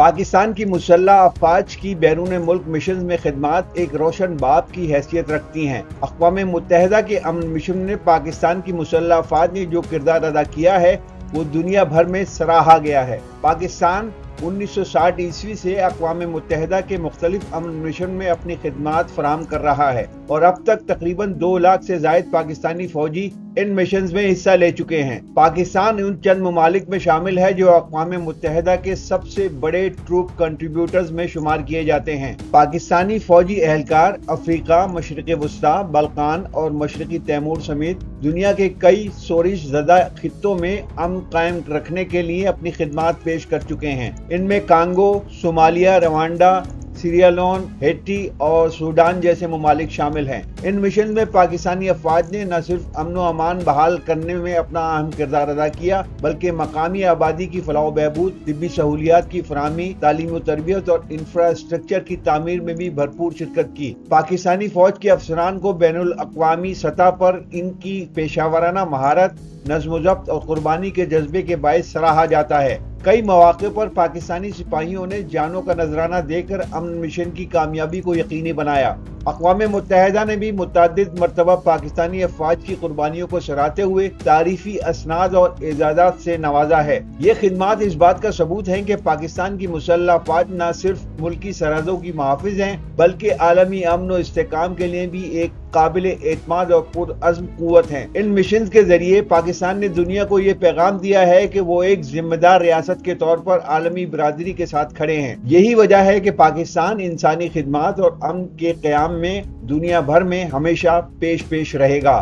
پاکستان کی مسلح افواج کی بیرون ملک مشنز میں خدمات ایک روشن باب کی حیثیت رکھتی ہیں۔ اقوام متحدہ کے امن مشن میں پاکستان کی مسلح افواج نے جو کردار ادا کیا ہے وہ دنیا بھر میں سراہا گیا ہے۔ پاکستان 1960 سے اقوام متحدہ کے مختلف امن مشن میں اپنی خدمات فراہم کر رہا ہے اور اب تک تقریباً 2 لاکھ سے زائد پاکستانی فوجی ان مشنز میں حصہ لے چکے ہیں۔ پاکستان ان چند ممالک میں شامل ہے جو اقوام متحدہ کے سب سے بڑے ٹروپ کنٹریبیوٹرز میں شمار کیے جاتے ہیں۔ پاکستانی فوجی اہلکار افریقہ، مشرق وسطیٰ، بلقان اور مشرقی تیمور سمیت دنیا کے کئی سورش زدہ خطوں میں امن قائم رکھنے کے لیے اپنی خدمات پیش کر چکے ہیں۔ ان میں Congo, Somalia, Rwanda, Sierra Leone, Haiti اور سوڈان جیسے ممالک شامل ہیں۔ ان مشن میں پاکستانی افواج نے نہ صرف امن و امان بحال کرنے میں اپنا اہم کردار ادا کیا بلکہ مقامی آبادی کی فلاح و بہبود، طبی سہولیات کی فراہمی، تعلیم و تربیت اور انفراسٹرکچر کی تعمیر میں بھی بھرپور شرکت کی۔ پاکستانی فوج کے افسران کو بین الاقوامی سطح پر ان کی پیشہ ورانہ مہارت، نظم و ضبط اور قربانی کے جذبے کے باعث سراہا جاتا ہے۔ کئی مواقع پر پاکستانی سپاہیوں نے جانوں کا نذرانہ دے کر امن مشن کی کامیابی کو یقینی بنایا۔ اقوام متحدہ نے بھی متعدد مرتبہ پاکستانی افواج کی قربانیوں کو سراہتے ہوئے تعریفی اسناد اور اعزازات سے نوازا ہے۔ یہ خدمات اس بات کا ثبوت ہیں کہ پاکستان کی مسلح افواج نہ صرف ملکی سرحدوں کی محافظ ہیں بلکہ عالمی امن و استحکام کے لیے بھی ایک قابل اعتماد اور پرعزم قوت ہیں۔ ان مشنز کے ذریعے پاکستان نے دنیا کو یہ پیغام دیا ہے کہ وہ ایک ذمہ دار ریاست کے طور پر عالمی برادری کے ساتھ کھڑے ہیں۔ یہی وجہ ہے کہ پاکستان انسانی خدمات اور امن کے قیام میں دنیا بھر میں ہمیشہ پیش رہے گا۔